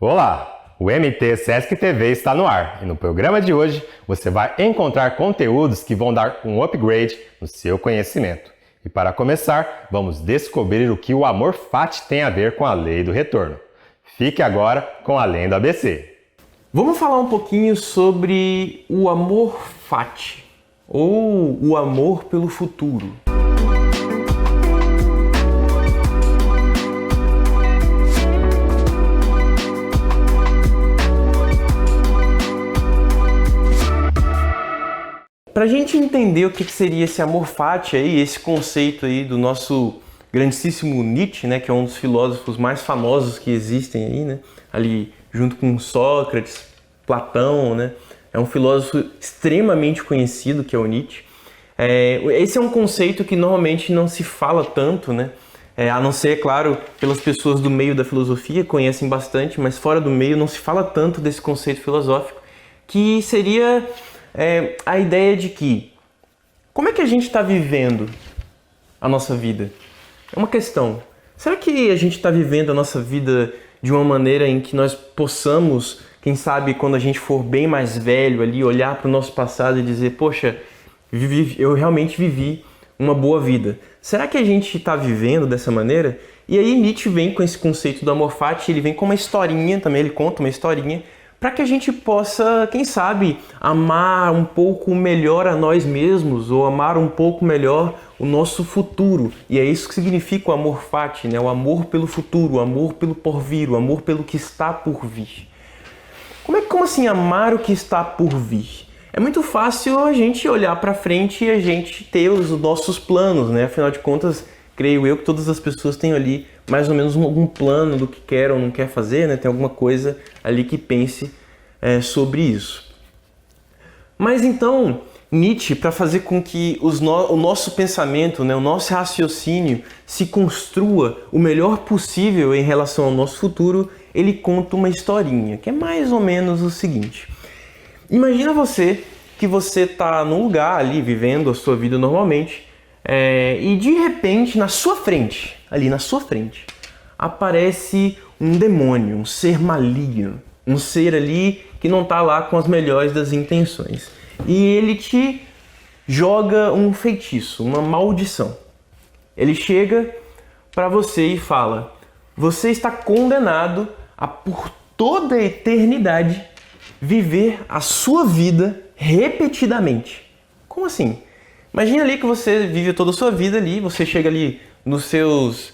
Olá, o MT Sesc TV está no ar e no programa de hoje você vai encontrar conteúdos que vão dar um upgrade no seu conhecimento. E para começar, vamos descobrir o que o amor fati tem a ver com a lei do retorno. Fique agora com a Lenda ABC. Vamos falar um pouquinho sobre o amor fati, ou o amor pelo futuro. Para a gente entender o que seria esse amor fati aí, esse conceito aí do nosso grandíssimo Nietzsche, né, que é um dos filósofos mais famosos que existem aí, né, ali junto com Sócrates, Platão, né, é um filósofo extremamente conhecido que é o Nietzsche. Esse é um conceito que normalmente não se fala tanto, né, a não ser, claro, pelas pessoas do meio da filosofia, conhecem bastante, mas fora do meio não se fala tanto desse conceito filosófico, que seria a ideia de que como é que a gente está vivendo a nossa vida? É uma questão. Será que a gente está vivendo a nossa vida de uma maneira em que nós possamos, quem sabe, quando a gente for bem mais velho ali, olhar para o nosso passado e dizer, poxa, eu realmente vivi uma boa vida. Será que a gente está vivendo dessa maneira? E aí Nietzsche vem com esse conceito do amor fati, ele vem com uma historinha também, ele conta uma historinha, para que a gente possa, quem sabe, amar um pouco melhor a nós mesmos ou amar um pouco melhor o nosso futuro. E é isso que significa o amor fati, né? O amor pelo futuro, o amor pelo porvir, o amor pelo que está por vir. Como assim amar o que está por vir? É muito fácil a gente olhar para frente e a gente ter os nossos planos, né? Afinal de contas, creio eu que todas as pessoas têm ali mais ou menos algum plano do que quer ou não quer fazer, né? Tem alguma coisa ali que pense sobre isso. Mas então, Nietzsche, para fazer com que o nosso pensamento, né, o nosso raciocínio se construa o melhor possível em relação ao nosso futuro, ele conta uma historinha, que é mais ou menos o seguinte. Imagina que você está num lugar ali, vivendo a sua vida normalmente, e de repente, na sua frente, aparece um demônio, um ser maligno, um ser ali que não está lá com as melhores das intenções. E ele te joga um feitiço, uma maldição. Ele chega para você e fala, você está condenado a por toda a eternidade viver a sua vida repetidamente. Como assim? Imagina ali que você vive toda a sua vida ali, você chega ali nos seus,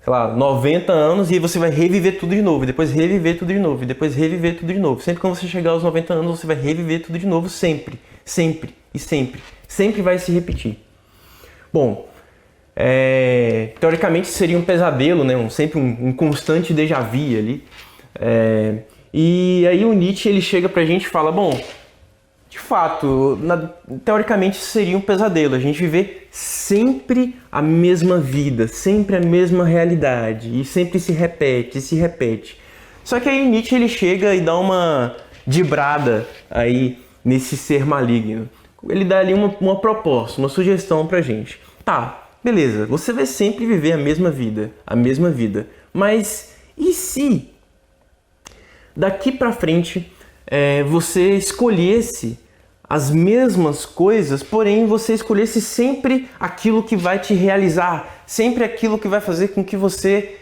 90 anos e você vai reviver tudo de novo, e depois reviver tudo de novo, e depois reviver tudo de novo. Sempre que você chegar aos 90 anos, você vai reviver tudo de novo, sempre, sempre e sempre. Sempre vai se repetir. Bom, teoricamente seria um pesadelo, né? Sempre um constante déjà vu ali. E aí o Nietzsche ele chega pra gente e fala, bom, de fato, teoricamente seria um pesadelo, a gente viver sempre a mesma vida, sempre a mesma realidade, e sempre se repete, se repete. Só que aí Nietzsche ele chega e dá uma dibrada aí nesse ser maligno. Ele dá ali uma proposta, uma sugestão pra gente. Tá, beleza, você vai sempre viver a mesma vida, mas e se daqui pra frente você escolhesse as mesmas coisas, porém você escolhesse sempre aquilo que vai te realizar, sempre aquilo que vai fazer com que você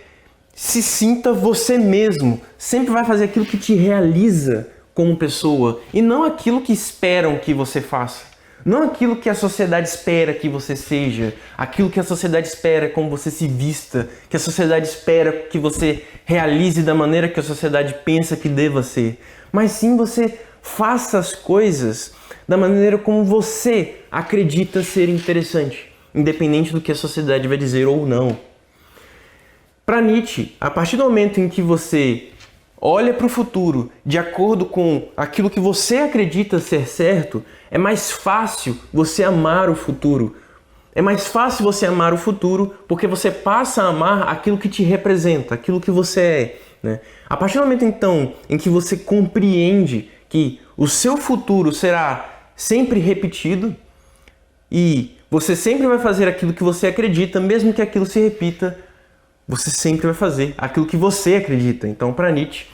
se sinta você mesmo, sempre vai fazer aquilo que te realiza como pessoa e não aquilo que esperam que você faça, não aquilo que a sociedade espera que você seja, aquilo que a sociedade espera como você se vista, que a sociedade espera que você realize da maneira que a sociedade pensa que deva ser, mas sim você faça as coisas da maneira como você acredita ser interessante, independente do que a sociedade vai dizer ou não. Para Nietzsche, a partir do momento em que você olha para o futuro de acordo com aquilo que você acredita ser certo, é mais fácil você amar o futuro. É mais fácil você amar o futuro porque você passa a amar aquilo que te representa, aquilo que você é, né? A partir do momento então em que você compreende que o seu futuro será sempre repetido e você sempre vai fazer aquilo que você acredita, mesmo que aquilo se repita, você sempre vai fazer aquilo que você acredita. Então, para Nietzsche,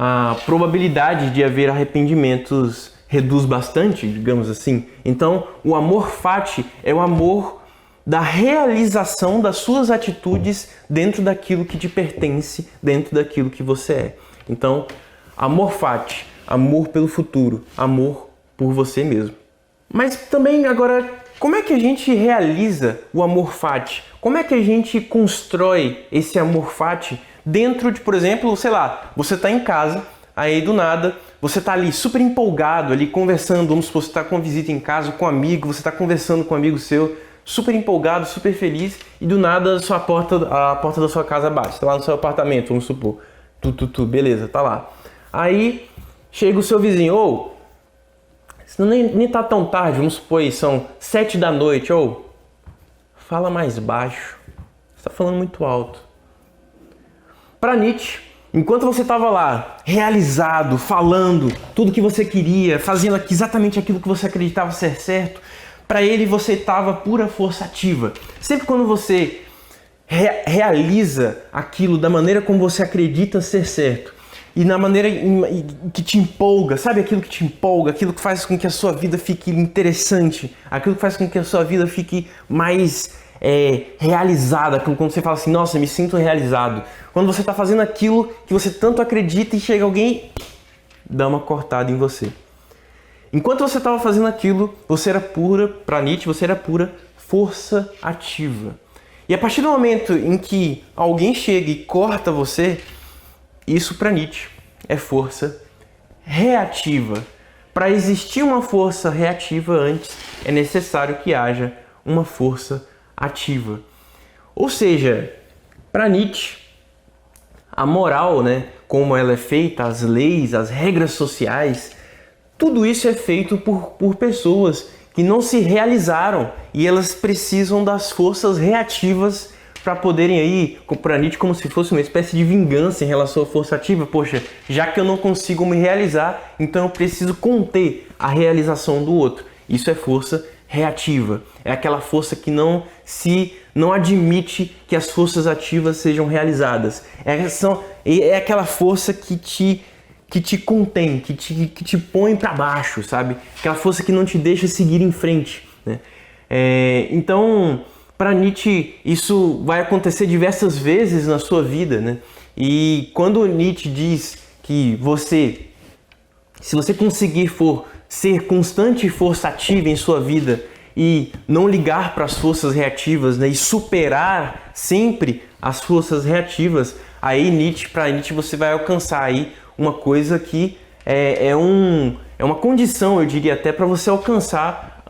a probabilidade de haver arrependimentos reduz bastante, digamos assim. Então, o amor fati é o amor da realização das suas atitudes dentro daquilo que te pertence, dentro daquilo que você é. Então, amor fati, amor pelo futuro, amor por você mesmo. Mas também agora, como é que a gente realiza o amor fati? Como é que a gente constrói esse amor fati dentro de, por exemplo, sei lá, você está em casa, aí do nada, você está ali super empolgado, ali conversando, vamos supor, você está com uma visita em casa, com um amigo, você está conversando com um amigo seu, super empolgado, super feliz, e do nada a porta da sua casa bate, está lá no seu apartamento, vamos supor. Beleza, tá lá. Aí chega o seu vizinho, ô, nem tá tão tarde, vamos supor aí, são 7 da noite, ô, fala mais baixo, você está falando muito alto. Para Nietzsche, enquanto você estava lá, realizado, falando tudo que você queria, fazendo exatamente aquilo que você acreditava ser certo, para ele você estava pura força ativa. Sempre quando você realiza aquilo da maneira como você acredita ser certo, e na maneira que te empolga, sabe aquilo que te empolga, aquilo que faz com que a sua vida fique interessante, aquilo que faz com que a sua vida fique mais realizada, quando você fala assim, nossa, me sinto realizado. Quando você está fazendo aquilo que você tanto acredita e chega alguém e dá uma cortada em você. Enquanto você estava fazendo aquilo, você era pura, para Nietzsche, você era pura força ativa. E a partir do momento em que alguém chega e corta você, isso para Nietzsche é força reativa. Para existir uma força reativa antes, é necessário que haja uma força ativa. Ou seja, para Nietzsche, a moral, como ela é feita, as leis, as regras sociais, tudo isso é feito por pessoas que não se realizaram e elas precisam das forças reativas para poderem aí, para Nietzsche, como se fosse uma espécie de vingança em relação à força ativa. Poxa, já que eu não consigo me realizar, então eu preciso conter a realização do outro. Isso é força reativa. É aquela força que não admite que as forças ativas sejam realizadas. É aquela força que te contém, que te põe para baixo, sabe? Aquela força que não te deixa seguir em frente, né? Então, para Nietzsche, isso vai acontecer diversas vezes na sua vida, né? E quando Nietzsche diz que se você conseguir ser constante e força ativa em sua vida e não ligar para as forças reativas, né, e superar sempre as forças reativas, aí para Nietzsche você vai alcançar aí uma coisa que é uma condição, eu diria até, para você alcançar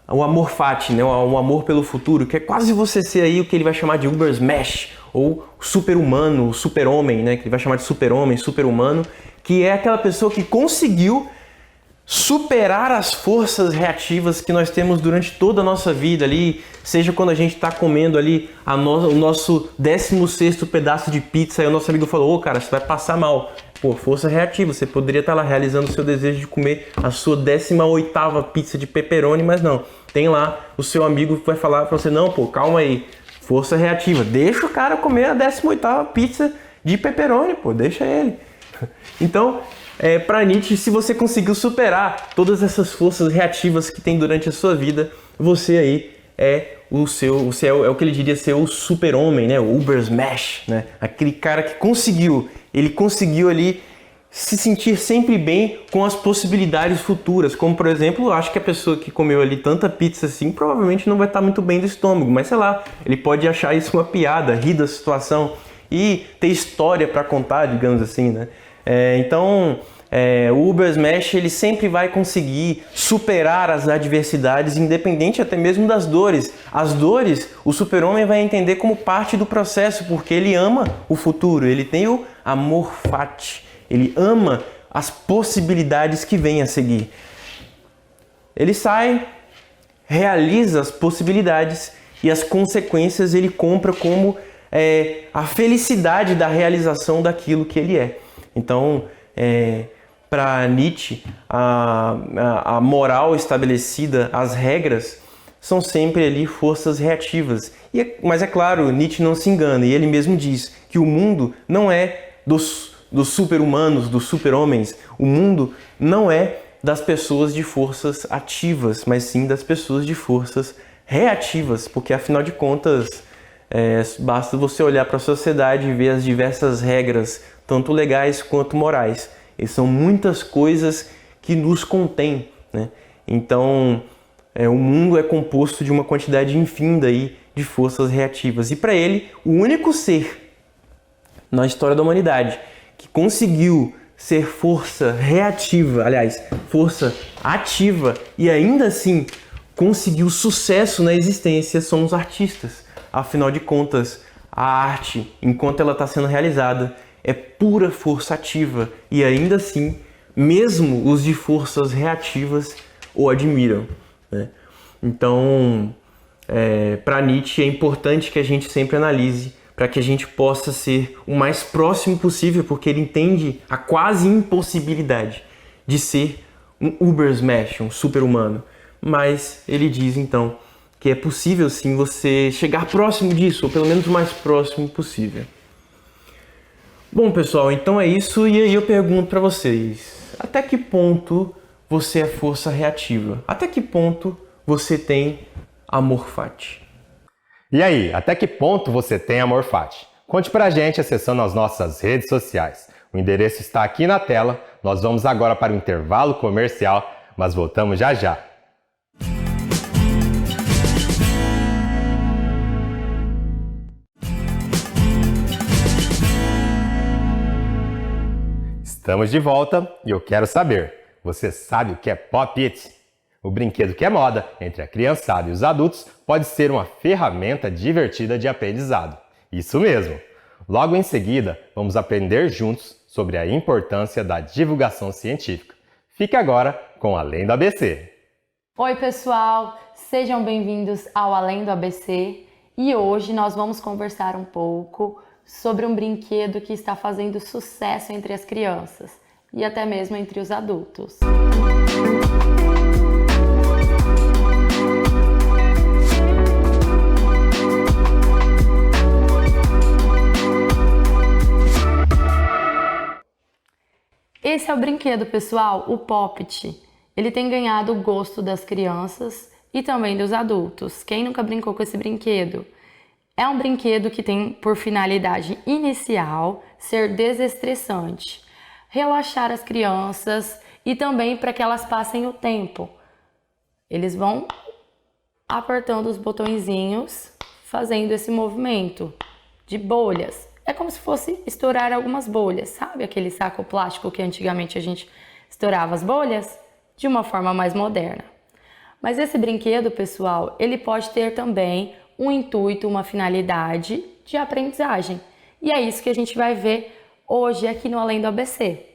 o amor fati, né, o amor pelo futuro, que é quase você ser aí o que ele vai chamar de Ubersmash, ou super-humano, o super-homem, né, que ele vai chamar de super-homem, super-humano, que é aquela pessoa que conseguiu superar as forças reativas que nós temos durante toda a nossa vida ali, seja quando a gente está comendo ali o nosso 16º pedaço de pizza e o nosso amigo falou, ô cara, você vai passar mal. Pô, força reativa, você poderia estar lá realizando o seu desejo de comer a sua 18ª pizza de pepperoni, mas não. Tem lá o seu amigo que vai falar para você, não, pô, calma aí, força reativa, deixa o cara comer a 18ª pizza de pepperoni, pô, deixa ele. Então, para Nietzsche, se você conseguiu superar todas essas forças reativas que tem durante a sua vida, você aí é o que ele diria ser o super-homem, né? O Ubersmash, né? Aquele cara que conseguiu ali se sentir sempre bem com as possibilidades futuras, como por exemplo, eu acho que a pessoa que comeu ali tanta pizza assim, provavelmente não vai estar muito bem do estômago, mas sei lá, ele pode achar isso uma piada, rir da situação e ter história para contar, digamos assim, né? Então, o Ubersmash, ele sempre vai conseguir superar as adversidades, independente até mesmo das dores. As dores, o super-homem vai entender como parte do processo, porque ele ama o futuro, ele tem o amor fati, ele ama as possibilidades que vêm a seguir. Ele sai, realiza as possibilidades e as consequências ele compra como a felicidade da realização daquilo que ele é. Então, para Nietzsche, a moral estabelecida, as regras, são sempre ali forças reativas. Mas é claro, Nietzsche não se engana, e ele mesmo diz que o mundo não é dos super-humanos, dos super-homens. O mundo não é das pessoas de forças ativas, mas sim das pessoas de forças reativas, porque afinal de contas, basta você olhar para a sociedade e ver as diversas regras, tanto legais quanto morais. E são muitas coisas que nos contêm, né? Então, o mundo é composto de uma quantidade infinda aí de forças reativas. E para ele, o único ser na história da humanidade que conseguiu ser força reativa, aliás, força ativa e ainda assim conseguiu sucesso na existência são os artistas. Afinal de contas, a arte, enquanto ela está sendo realizada, é pura força ativa e ainda assim, mesmo os de forças reativas o admiram, né? Então, para Nietzsche é importante que a gente sempre analise para que a gente possa ser o mais próximo possível, porque ele entende a quase impossibilidade de ser um Ubersmash, um super-humano. Mas ele diz então que é possível sim você chegar próximo disso, ou pelo menos o mais próximo possível. Bom, pessoal, então é isso, e aí eu pergunto para vocês, até que ponto você é força reativa? Até que ponto você tem amor fati? E aí, até que ponto você tem amor fati? Conte pra gente acessando as nossas redes sociais. O endereço está aqui na tela. Nós vamos agora para o intervalo comercial, mas voltamos já já. Estamos de volta e eu quero saber, você sabe o que é Pop It? O brinquedo que é moda entre a criançada e os adultos pode ser uma ferramenta divertida de aprendizado. Isso mesmo! Logo em seguida, vamos aprender juntos sobre a importância da divulgação científica. Fique agora com Além do ABC. Oi pessoal, sejam bem-vindos ao Além do ABC e hoje nós vamos conversar um pouco sobre um brinquedo que está fazendo sucesso entre as crianças e até mesmo entre os adultos. Esse é o brinquedo, pessoal, o Pop-It. Ele tem ganhado o gosto das crianças e também dos adultos. Quem nunca brincou com esse brinquedo? É um brinquedo que tem por finalidade inicial ser desestressante, relaxar as crianças e também para que elas passem o tempo. Eles vão apertando os botõezinhos, fazendo esse movimento de bolhas. É como se fosse estourar algumas bolhas, sabe? Aquele saco plástico que antigamente a gente estourava as bolhas de uma forma mais moderna. Mas esse brinquedo, pessoal, ele pode ter também um intuito, uma finalidade de aprendizagem. E é isso que a gente vai ver hoje aqui no Além do ABC.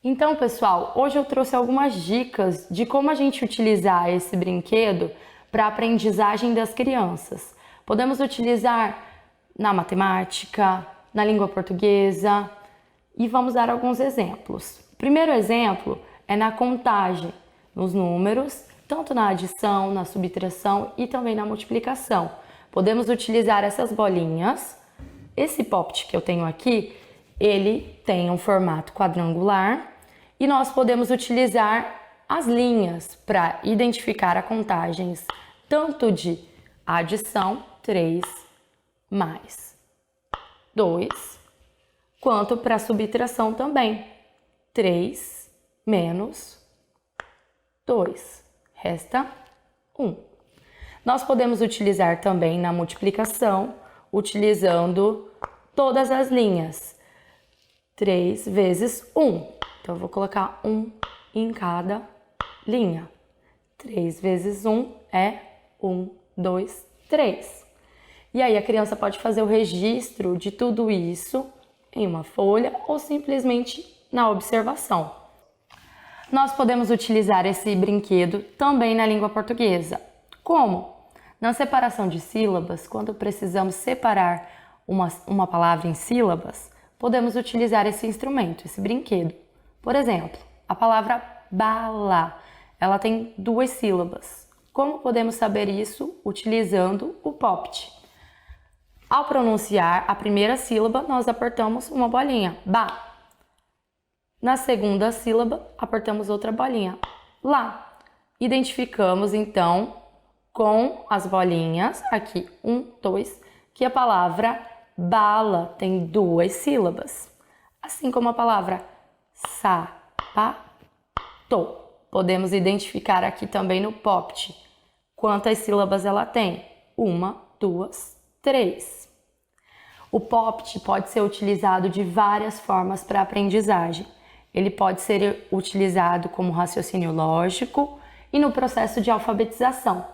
Então, pessoal, hoje eu trouxe algumas dicas de como a gente utilizar esse brinquedo para a aprendizagem das crianças. Podemos utilizar na matemática, na língua portuguesa e vamos dar alguns exemplos. O primeiro exemplo é na contagem, nos números, tanto na adição, na subtração e também na multiplicação. Podemos utilizar essas bolinhas. Esse Pop-It que eu tenho aqui, ele tem um formato quadrangular e nós podemos utilizar as linhas para identificar as contagens tanto de adição, 3 mais 2, quanto para subtração também, 3 menos 2. Resta 1. Nós podemos utilizar também na multiplicação, utilizando todas as linhas. 3 vezes 1. Então, eu vou colocar 1 em cada linha. 3 vezes 1 é 1, 2, 3. E aí, a criança pode fazer o registro de tudo isso em uma folha ou simplesmente na observação. Nós podemos utilizar esse brinquedo também na língua portuguesa. Como? Na separação de sílabas, quando precisamos separar uma palavra em sílabas, podemos utilizar esse instrumento, esse brinquedo. Por exemplo, a palavra bala, ela tem 2 sílabas. Como podemos saber isso? Utilizando o Pop-It. Ao pronunciar a primeira sílaba, nós apertamos uma bolinha, ba. Na segunda sílaba, apertamos outra bolinha, lá. Identificamos, então, com as bolinhas, aqui, 1, 2, que a palavra bala tem 2 sílabas. Assim como a palavra sapato. Podemos identificar aqui também no POPT quantas sílabas ela tem. 1, 2, 3. O POPT pode ser utilizado de várias formas para aprendizagem. Ele pode ser utilizado como raciocínio lógico e no processo de alfabetização.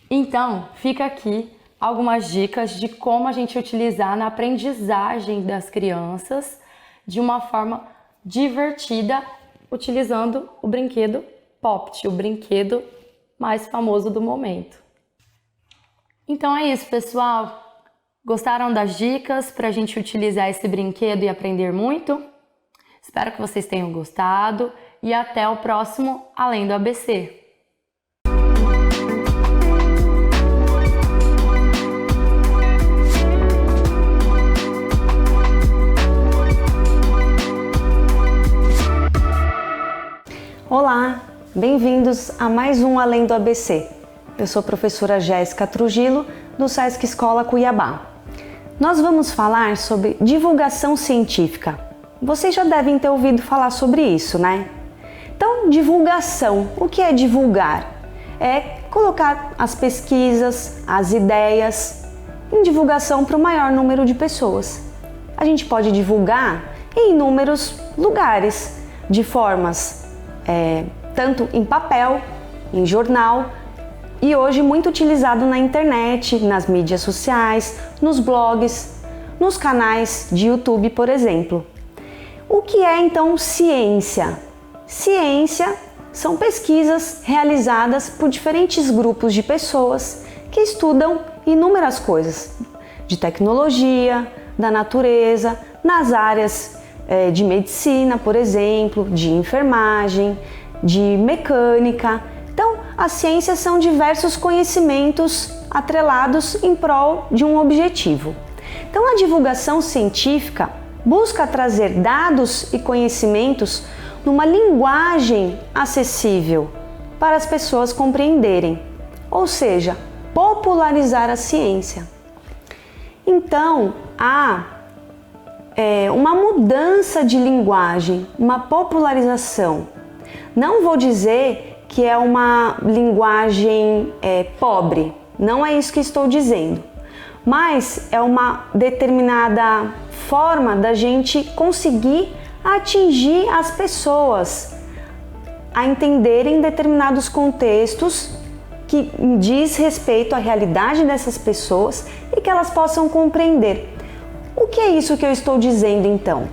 Então, fica aqui algumas dicas de como a gente utilizar na aprendizagem das crianças de uma forma divertida, utilizando o brinquedo POPT, o brinquedo mais famoso do momento. Então é isso, pessoal. Gostaram das dicas para a gente utilizar esse brinquedo e aprender muito? Espero que vocês tenham gostado e até o próximo Além do ABC. Olá, bem-vindos a mais um Além do ABC. Eu sou a professora Jéssica Trujillo, do SESC Escola Cuiabá. Nós vamos falar sobre divulgação científica. Vocês já devem ter ouvido falar sobre isso, né? Então, divulgação. O que é divulgar? É colocar as pesquisas, as ideias em divulgação para o maior número de pessoas. A gente pode divulgar em inúmeros lugares, de formas tanto em papel, em jornal e hoje muito utilizado na internet, nas mídias sociais, nos blogs, nos canais de YouTube, por exemplo. O que é então ciência? Ciência são pesquisas realizadas por diferentes grupos de pessoas que estudam inúmeras coisas de tecnologia, da natureza, nas áreas de medicina, por exemplo, de enfermagem, de mecânica. Então, as ciências são diversos conhecimentos atrelados em prol de um objetivo. Então, a divulgação científica busca trazer dados e conhecimentos numa linguagem acessível para as pessoas compreenderem, ou seja, popularizar a ciência. Então, há uma mudança de linguagem, uma popularização. Não vou dizer que é uma linguagem pobre, não é isso que estou dizendo, mas é uma determinada forma da gente conseguir atingir as pessoas a entenderem determinados contextos que diz respeito à realidade dessas pessoas e que elas possam compreender. O que é isso que eu estou dizendo então?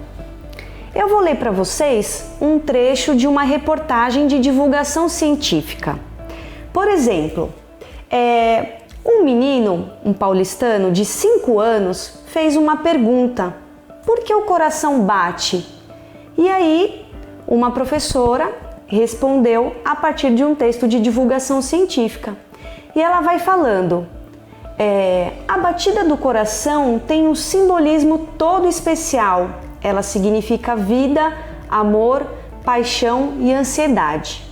Eu vou ler para vocês um trecho de uma reportagem de divulgação científica. Por exemplo, um menino, um paulistano de 5 anos, fez uma pergunta: por que o coração bate? E aí, uma professora respondeu a partir de um texto de divulgação científica. E ela vai falando: a batida do coração tem um simbolismo todo especial. Ela significa vida, amor, paixão e ansiedade.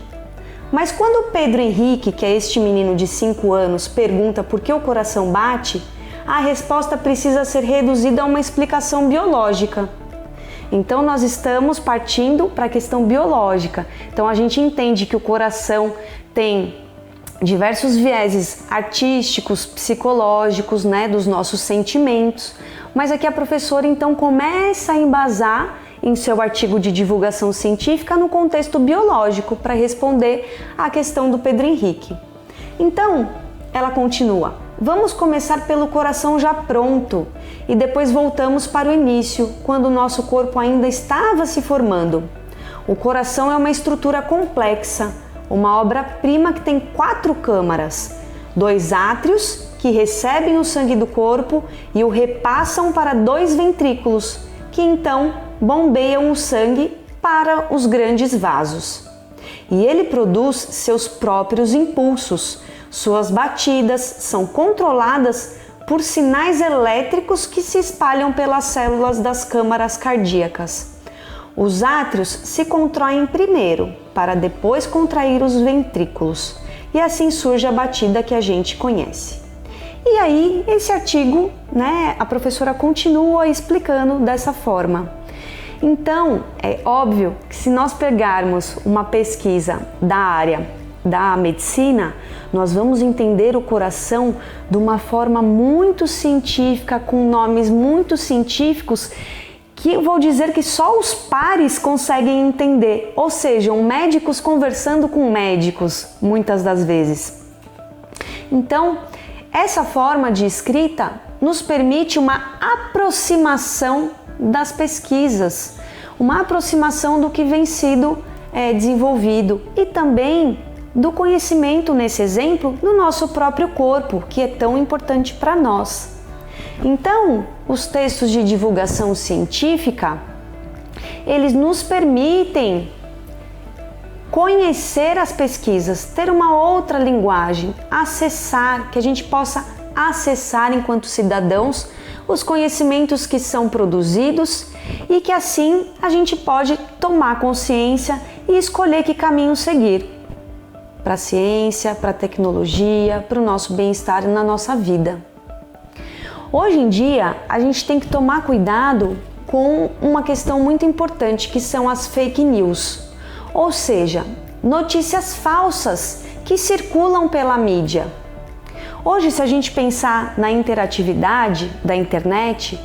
Mas quando Pedro Henrique, que é este menino de 5 anos, pergunta por que o coração bate, a resposta precisa ser reduzida a uma explicação biológica. Então nós estamos partindo para a questão biológica. Então a gente entende que o coração tem diversos vieses artísticos, psicológicos, dos nossos sentimentos. Mas aqui a professora então começa a embasar em seu artigo de divulgação científica no contexto biológico para responder à questão do Pedro Henrique. Então, ela continua: vamos começar pelo coração já pronto e depois voltamos para o início, quando o nosso corpo ainda estava se formando. O coração é uma estrutura complexa, uma obra-prima que tem 4 câmaras, 2 átrios que recebem o sangue do corpo e o repassam para 2 ventrículos, que então bombeiam o sangue para os grandes vasos. E ele produz seus próprios impulsos, Suas batidas são controladas por sinais elétricos que se espalham pelas células das câmaras cardíacas. Os átrios se contraem primeiro, para depois contrair os ventrículos, e assim surge a batida que a gente conhece. E aí, esse artigo, a professora continua explicando dessa forma. Então, é óbvio que se nós pegarmos uma pesquisa da área da medicina, nós vamos entender o coração de uma forma muito científica, com nomes muito científicos, que eu vou dizer que só os pares conseguem entender, ou seja, médicos conversando com médicos, muitas das vezes. Então, essa forma de escrita nos permite uma aproximação das pesquisas, uma aproximação do que vem sido desenvolvido e também do conhecimento, nesse exemplo, do nosso próprio corpo, que é tão importante para nós. Então, os textos de divulgação científica, eles nos permitem conhecer as pesquisas, ter uma outra linguagem, acessar, que a gente possa acessar enquanto cidadãos os conhecimentos que são produzidos e que assim a gente pode tomar consciência e escolher que caminho seguir para a ciência, para a tecnologia, para o nosso bem-estar na nossa vida. Hoje em dia, a gente tem que tomar cuidado com uma questão muito importante, que são as fake news, ou seja, notícias falsas que circulam pela mídia. Hoje, se a gente pensar na interatividade da internet,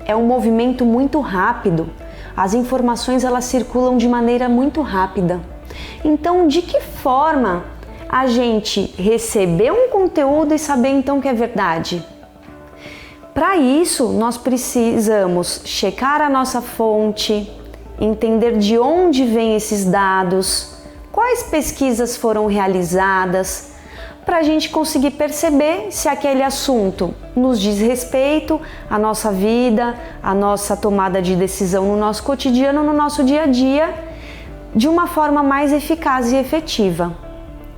é um movimento muito rápido. As informações elas circulam de maneira muito rápida. Então, de que forma a gente receber um conteúdo e saber então que é verdade? Para isso, nós precisamos checar a nossa fonte, entender de onde vêm esses dados, quais pesquisas foram realizadas, para a gente conseguir perceber se aquele assunto nos diz respeito à nossa vida, à nossa tomada de decisão no nosso cotidiano, no nosso dia a dia, de uma forma mais eficaz e efetiva.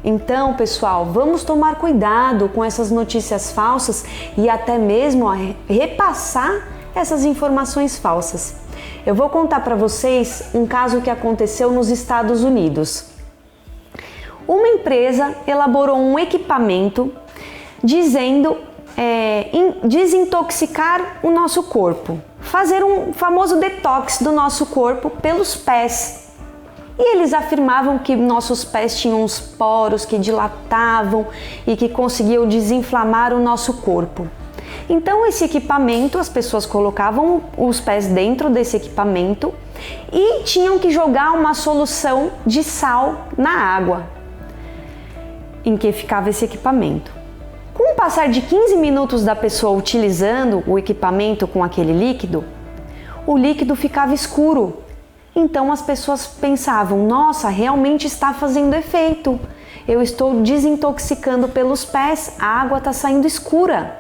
Então, pessoal, vamos tomar cuidado com essas notícias falsas e até mesmo repassar essas informações falsas. Eu vou contar para vocês um caso que aconteceu nos Estados Unidos. Uma empresa elaborou um equipamento dizendo desintoxicar o nosso corpo, fazer um famoso detox do nosso corpo pelos pés. E eles afirmavam que nossos pés tinham uns poros que dilatavam e que conseguiam desinflamar o nosso corpo. Então esse equipamento, as pessoas colocavam os pés dentro desse equipamento e tinham que jogar uma solução de sal na água em que ficava esse equipamento. Com o passar de 15 minutos da pessoa utilizando o equipamento com aquele líquido, o líquido ficava escuro. Então as pessoas pensavam, nossa, realmente está fazendo efeito. Eu estou desintoxicando pelos pés, a água está saindo escura.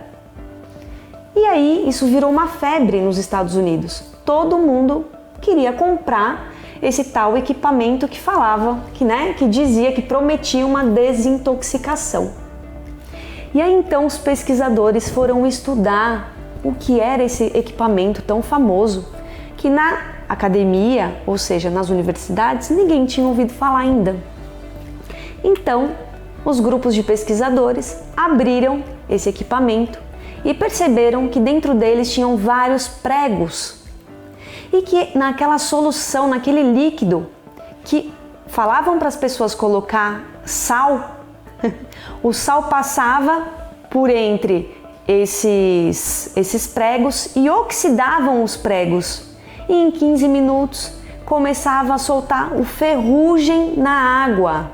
E aí isso virou uma febre nos Estados Unidos. Todo mundo queria comprar esse tal equipamento que falava, que dizia, que prometia uma desintoxicação. E aí então os pesquisadores foram estudar o que era esse equipamento tão famoso, que na academia, ou seja, nas universidades, ninguém tinha ouvido falar ainda. Então, os grupos de pesquisadores abriram esse equipamento e perceberam que dentro deles tinham vários pregos e que naquela solução, naquele líquido que falavam para as pessoas colocar sal, o sal passava por entre esses pregos e oxidavam os pregos. E em 15 minutos começava a soltar o ferrugem na água.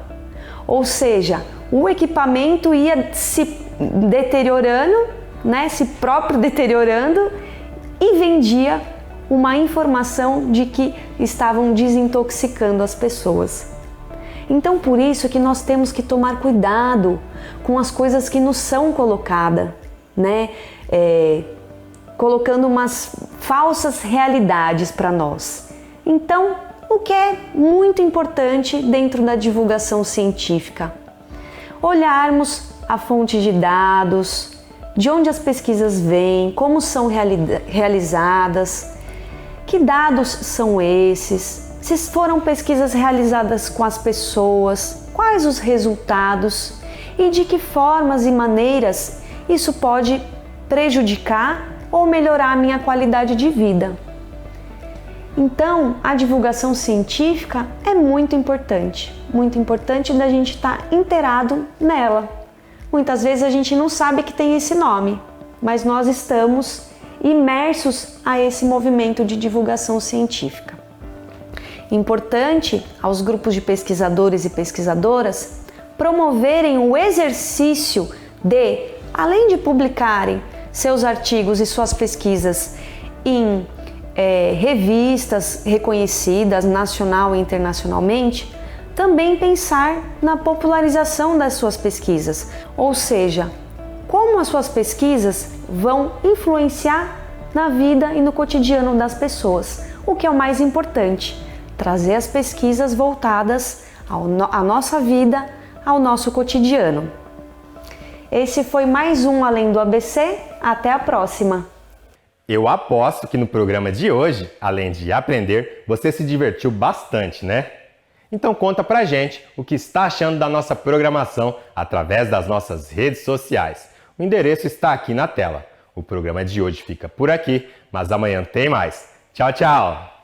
Ou seja, o equipamento ia se deteriorando, se próprio deteriorando, e vendia uma informação de que estavam desintoxicando as pessoas. Então, por isso que nós temos que tomar cuidado com as coisas que nos são colocadas, colocando umas falsas realidades para nós. Então, o que é muito importante dentro da divulgação científica? Olharmos a fonte de dados, de onde as pesquisas vêm, como são realizadas, que dados são esses, se foram pesquisas realizadas com as pessoas, quais os resultados e de que formas e maneiras isso pode prejudicar ou melhorar a minha qualidade de vida. Então, a divulgação científica é muito importante da gente estar inteirado nela. Muitas vezes a gente não sabe que tem esse nome, mas nós estamos imersos a esse movimento de divulgação científica. Importante aos grupos de pesquisadores e pesquisadoras promoverem o exercício de, além de publicarem seus artigos e suas pesquisas em revistas reconhecidas nacional e internacionalmente, também pensar na popularização das suas pesquisas, ou seja, como as suas pesquisas vão influenciar na vida e no cotidiano das pessoas, o que é o mais importante, trazer as pesquisas voltadas à nossa vida, ao nosso cotidiano. Esse foi mais um Além do ABC, até a próxima! Eu aposto que no programa de hoje, além de aprender, você se divertiu bastante, né? Então conta pra gente o que está achando da nossa programação através das nossas redes sociais. O endereço está aqui na tela. O programa de hoje fica por aqui, mas amanhã tem mais. Tchau, tchau!